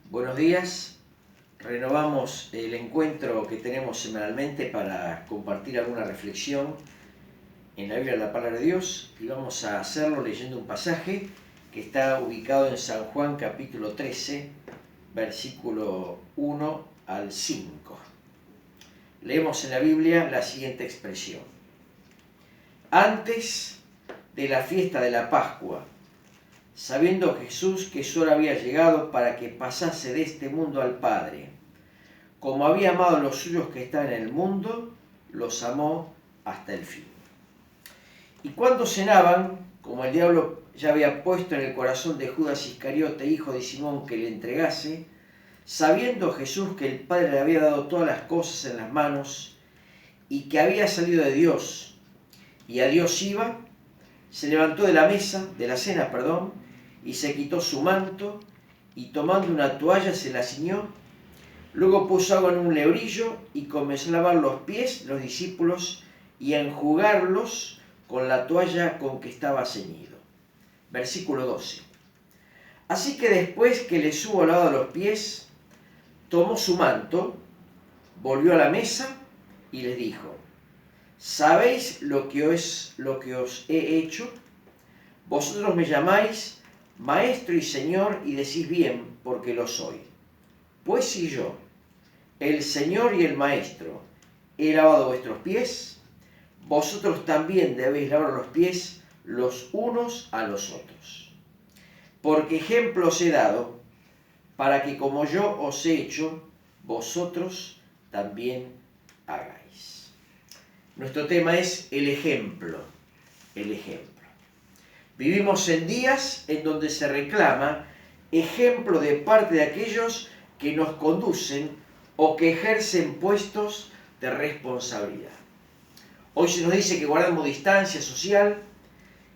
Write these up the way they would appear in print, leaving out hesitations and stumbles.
Buenos días, renovamos el encuentro que tenemos semanalmente para compartir alguna reflexión en la Biblia de la Palabra de Dios y vamos a hacerlo leyendo un pasaje que está ubicado en San Juan capítulo 13, versículo 1 al 5. Leemos en la Biblia la siguiente expresión: antes de la fiesta de la Pascua, sabiendo Jesús que su hora había llegado para que pasase de este mundo al Padre, como había amado a los suyos que están en el mundo, los amó hasta el fin. Y cuando cenaban, como el diablo ya había puesto en el corazón de Judas Iscariote, hijo de Simón, que le entregase, sabiendo Jesús que el Padre le había dado todas las cosas en las manos y que había salido de Dios y a Dios iba, se levantó de la cena, y se quitó su manto, y tomando una toalla se la ciñó. Luego puso agua en un lebrillo y comenzó a lavar los pies de los discípulos y a enjugarlos con la toalla con que estaba ceñido. Versículo 12. Así que después que les hubo lavado los pies, tomó su manto, volvió a la mesa y les dijo: ¿sabéis lo que os he hecho? Vosotros me llamáis Maestro y Señor, y decís bien, porque lo soy. Pues si yo, el Señor y el Maestro, he lavado vuestros pies, vosotros también debéis lavar los pies los unos a los otros. Porque ejemplo os he dado, para que como yo os he hecho, vosotros también hagáis. Nuestro tema es el ejemplo, el ejemplo. Vivimos en días en donde se reclama ejemplo de parte de aquellos que nos conducen o que ejercen puestos de responsabilidad. Hoy se nos dice que guardemos distancia social,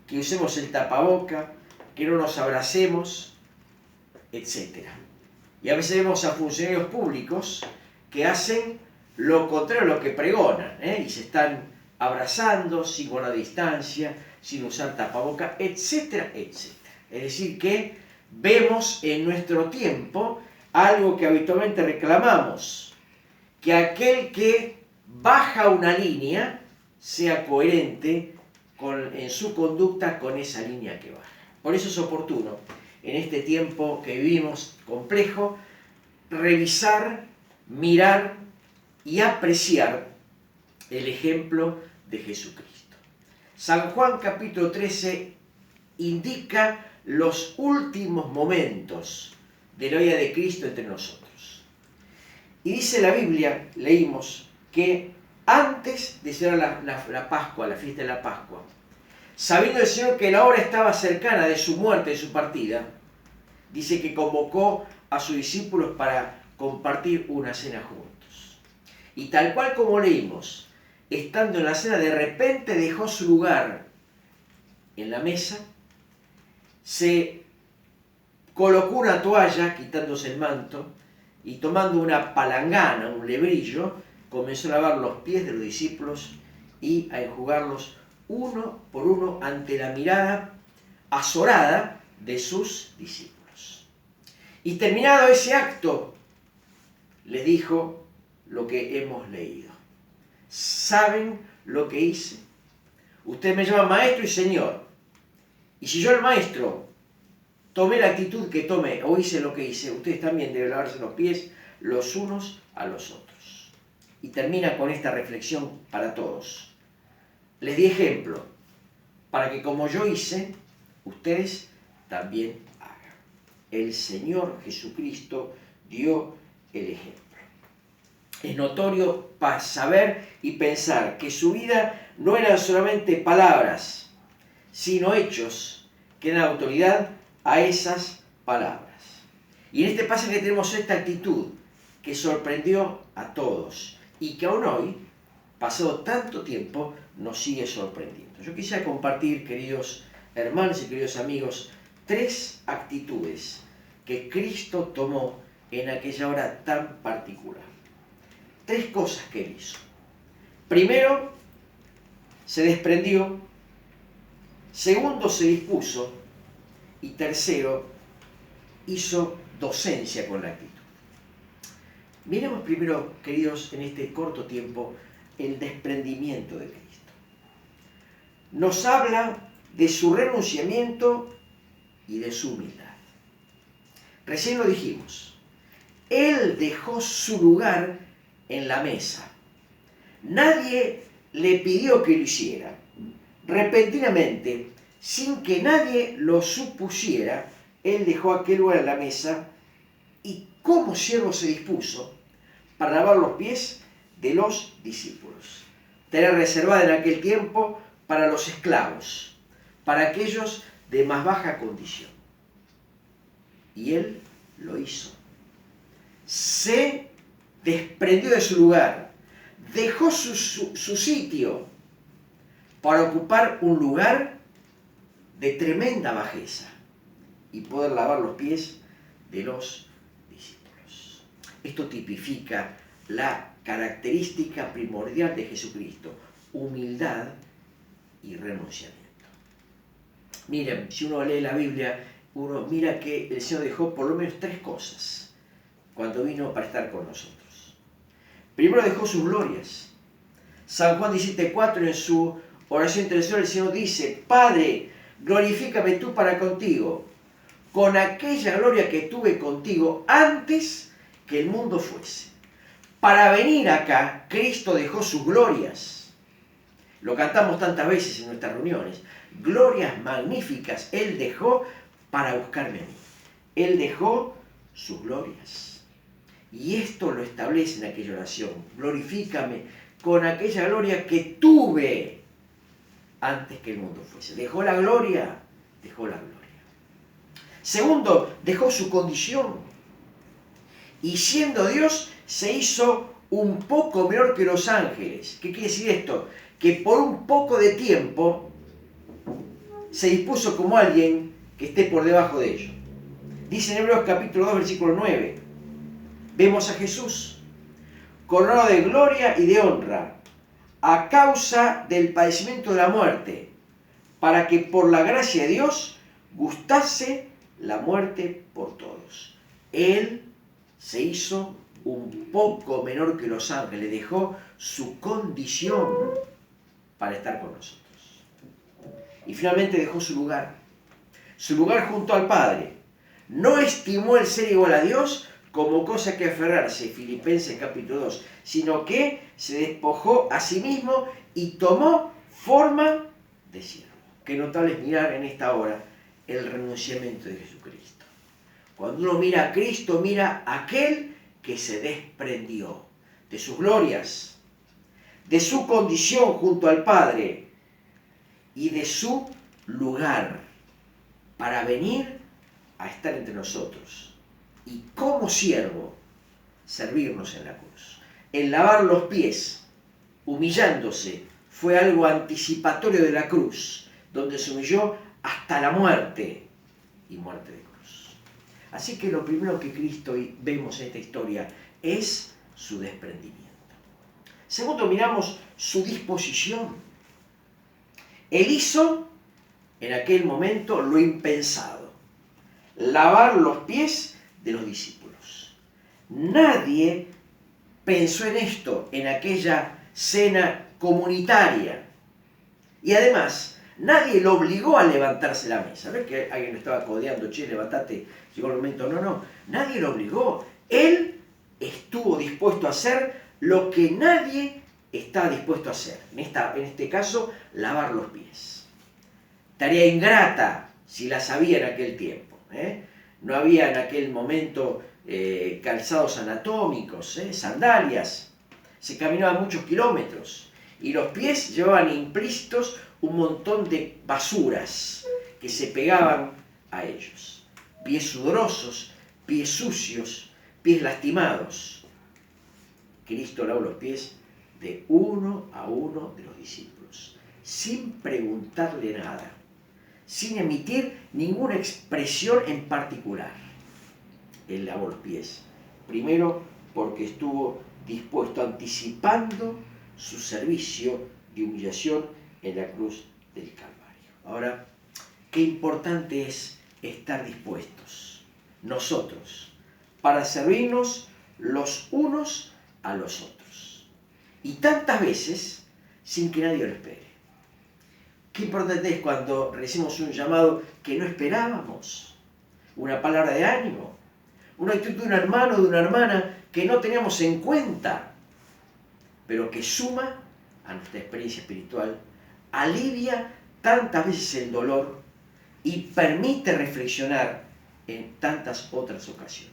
que usemos el tapaboca, que no nos abracemos, etc. Y a veces vemos a funcionarios públicos que hacen lo contrario a lo que pregonan, y se están abrazando sin guardar distancia, sin usar tapaboca, etcétera, etcétera. Es decir, que vemos en nuestro tiempo algo que habitualmente reclamamos: que aquel que baja una línea sea coherente en su conducta con esa línea que baja. Por eso es oportuno, en este tiempo que vivimos complejo, revisar, mirar y apreciar el ejemplo de Jesucristo. San Juan capítulo 13 indica los últimos momentos de la vida de Cristo entre nosotros. Y dice la Biblia, leímos, que antes de celebrar la Pascua, la fiesta de la Pascua, sabiendo el Señor que la hora estaba cercana de su muerte, de su partida, dice que convocó a sus discípulos para compartir una cena juntos. Y tal cual como leímos, estando en la cena, de repente dejó su lugar en la mesa, se colocó una toalla, quitándose el manto, y tomando una palangana, un lebrillo, comenzó a lavar los pies de los discípulos y a enjugarlos uno por uno ante la mirada azorada de sus discípulos. Y terminado ese acto, les dijo lo que hemos leído: ¿saben lo que hice? Ustedes me llaman Maestro y Señor. Y si yo, el Maestro, tomé la actitud que tomé o hice lo que hice, ustedes también deben lavarse los pies los unos a los otros. Y termina con esta reflexión para todos. Les di ejemplo para que como yo hice, ustedes también hagan. El Señor Jesucristo dio el ejemplo. Es notorio para saber y pensar que su vida no eran solamente palabras, sino hechos que dan autoridad a esas palabras. Y en este pasaje tenemos esta actitud que sorprendió a todos y que aún hoy, pasado tanto tiempo, nos sigue sorprendiendo. Yo quisiera compartir, queridos hermanos y queridos amigos, 3 actitudes que Cristo tomó en aquella hora tan particular. 3 cosas que él hizo. Primero, se desprendió. Segundo, se dispuso. Y tercero, hizo docencia con la actitud. Miremos primero, queridos, en este corto tiempo, el desprendimiento de Cristo. Nos habla de su renunciamiento y de su humildad. Recién lo dijimos, Él dejó su lugar en la mesa. Nadie le pidió que lo hiciera. Repentinamente, sin que nadie lo supusiera, Él dejó aquel lugar en la mesa y como siervo se dispuso para lavar los pies de los discípulos. Era reservada en aquel tiempo para los esclavos, para aquellos de más baja condición. Y Él lo hizo. Se desprendió de su lugar, dejó su sitio para ocupar un lugar de tremenda bajeza y poder lavar los pies de los discípulos. Esto tipifica la característica primordial de Jesucristo: humildad y renunciamiento. Miren, si uno lee la Biblia, uno mira que el Señor dejó por lo menos 3 cosas cuando vino para estar con nosotros. Primero dejó sus glorias. San Juan 17:4, en su oración intercesora, el Señor dice: Padre, glorifícame tú para contigo, con aquella gloria que tuve contigo antes que el mundo fuese. Para venir acá, Cristo dejó sus glorias. Lo cantamos tantas veces en nuestras reuniones. Glorias magníficas Él dejó para buscarme a mí. Él dejó sus glorias. Y esto lo establece en aquella oración: glorifícame con aquella gloria que tuve antes que el mundo fuese. Dejó la gloria, dejó la gloria. Segundo, dejó su condición. Y siendo Dios, se hizo un poco menor que los ángeles. ¿Qué quiere decir esto? Que por un poco de tiempo se dispuso como alguien que esté por debajo de ellos. Dice en Hebreos capítulo 2, versículo 9. Vemos a Jesús coronado de gloria y de honra a causa del padecimiento de la muerte, para que por la gracia de Dios gustase la muerte por todos. Él se hizo un poco menor que los ángeles, dejó su condición para estar con nosotros. Y finalmente dejó su lugar junto al Padre. No estimó el ser igual a Dios como cosa que aferrarse, Filipenses capítulo 2, sino que se despojó a sí mismo y tomó forma de siervo. Qué notable es mirar en esta hora el renunciamiento de Jesucristo. Cuando uno mira a Cristo, mira a aquel que se desprendió de sus glorias, de su condición junto al Padre y de su lugar para venir a estar entre nosotros y como siervo servirnos en la cruz. El lavar los pies, humillándose, fue algo anticipatorio de la cruz, donde se humilló hasta la muerte y muerte de cruz. Así que lo primero que Cristo vemos en esta historia es su desprendimiento. Segundo, miramos su disposición. Él hizo en aquel momento lo impensado: lavar los pies de los discípulos. Nadie pensó en esto en aquella cena comunitaria. Y además, nadie lo obligó a levantarse la mesa. No es que alguien lo estaba codeando: che, levantate, llegó el momento. No. Nadie lo obligó. Él estuvo dispuesto a hacer lo que nadie está dispuesto a hacer. En este caso, lavar los pies. Tarea ingrata si la sabía en aquel tiempo. No había en aquel momento calzados anatómicos, sandalias. Se caminaba muchos kilómetros y los pies llevaban implícitos un montón de basuras que se pegaban a ellos. Pies sudorosos, pies sucios, pies lastimados. Cristo lavó los pies de uno a uno de los discípulos, sin preguntarle nada, sin emitir ninguna expresión en particular. Él lavó los pies, primero porque estuvo dispuesto, anticipando su servicio de humillación en la cruz del Calvario. Ahora, qué importante es estar dispuestos. nosotros, para servirnos los unos a los otros. Y tantas veces sin que nadie lo espere. Qué importante es cuando recibimos un llamado que no esperábamos, una palabra de ánimo, una actitud de un hermano o de una hermana que no teníamos en cuenta, pero que suma a nuestra experiencia espiritual, alivia tantas veces el dolor y permite reflexionar en tantas otras ocasiones.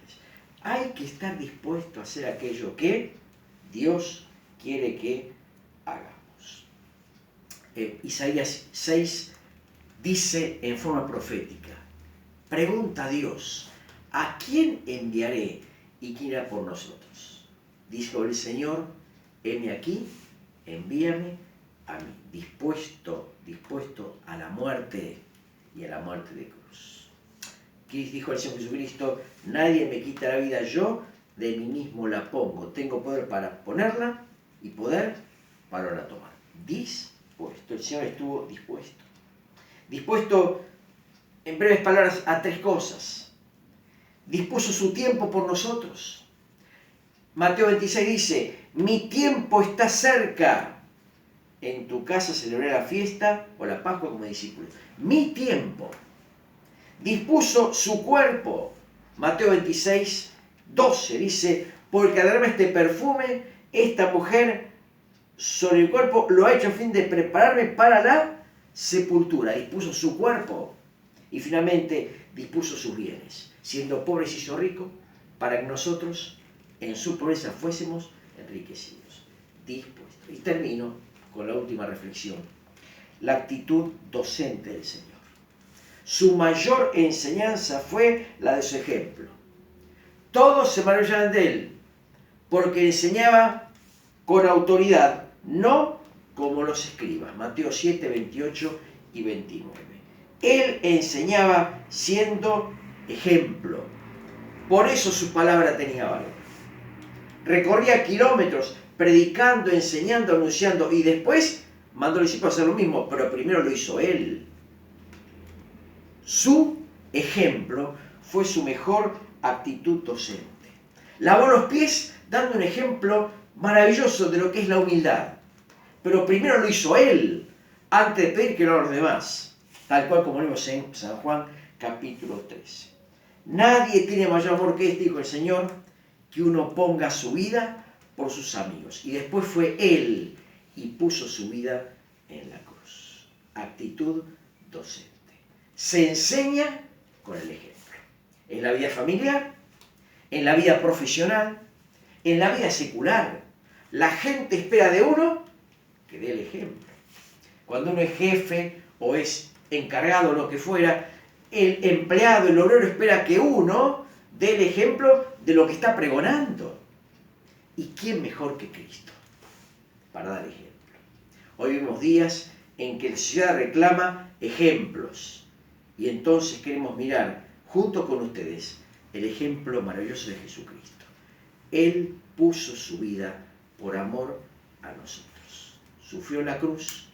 Hay que estar dispuesto a hacer aquello que Dios quiere que hagamos. Isaías 6 dice en forma profética, pregunta a Dios, ¿a quién enviaré y quién irá por nosotros? Dijo el Señor, heme aquí, envíame a mí, dispuesto a la muerte y a la muerte de cruz. Dijo el Señor Jesucristo, nadie me quita la vida, yo de mí mismo la pongo. Tengo poder para ponerla y poder para la tomar. Dispuesto. El Señor estuvo dispuesto. Dispuesto, en breves palabras, a tres cosas. Dispuso su tiempo por nosotros. Mateo 26 dice, mi tiempo está cerca. En tu casa celebraré la fiesta o la Pascua como discípulo. Mi tiempo. Dispuso su cuerpo. Mateo 26, 12 dice, porque al darme este perfume, esta mujer sobre el cuerpo lo ha hecho a fin de prepararme para la sepultura. Dispuso su cuerpo. Y finalmente dispuso sus bienes. Siendo pobre se hizo rico para que nosotros en su pobreza fuésemos enriquecidos. Dispuesto. Y termino con la última reflexión. La actitud docente del Señor. Su mayor enseñanza fue la de su ejemplo. Todos se maravillaban de él, porque enseñaba con autoridad, no como los escribas. Mateo 7, 28 y 29. Él enseñaba siendo ejemplo. Por eso su palabra tenía valor. Recorría kilómetros predicando, enseñando, anunciando, y después mandó a los discípulos a hacer lo mismo, pero primero lo hizo él. Su ejemplo fue su mejor actitud docente. Lavó los pies dando un ejemplo maravilloso de lo que es la humildad. Pero primero lo hizo él, antes de pedir que lo hagan los demás. Tal cual como leemos en San Juan capítulo 13. Nadie tiene mayor amor que este, dijo el Señor, que uno ponga su vida por sus amigos. Y después fue él y puso su vida en la cruz. Actitud docente. Se enseña con el ejemplo. En la vida familiar, en la vida profesional, en la vida secular. La gente espera de uno que dé el ejemplo. Cuando uno es jefe o es encargado o lo que fuera, el empleado, el obrero espera que uno dé el ejemplo de lo que está pregonando. ¿Y quién mejor que Cristo para dar ejemplo? Hoy vemos días en que la sociedad reclama ejemplos. Y entonces queremos mirar junto con ustedes el ejemplo maravilloso de Jesucristo. Él puso su vida por amor a nosotros. Sufrió en la cruz,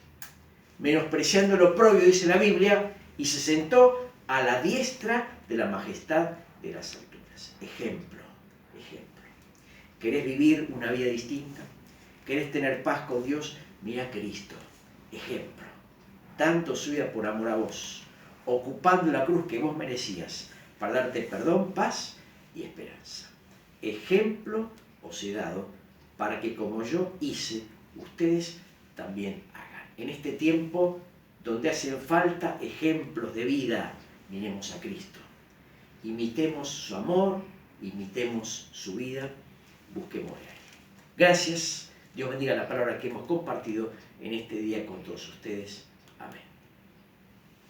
menospreciando lo propio, dice la Biblia, y se sentó a la diestra de la majestad de las alturas. Ejemplo, ejemplo. ¿Querés vivir una vida distinta? ¿Querés tener paz con Dios? Mira a Cristo. Ejemplo. Tanto su vida por amor a vos, ocupando la cruz que vos merecías, para darte perdón, paz y esperanza. Ejemplo os he dado para que como yo hice, ustedes también hagan. En este tiempo donde hacen falta ejemplos de vida, miremos a Cristo. Imitemos su amor, imitemos su vida, busquemos a Él. Gracias, Dios bendiga la palabra que hemos compartido en este día con todos ustedes.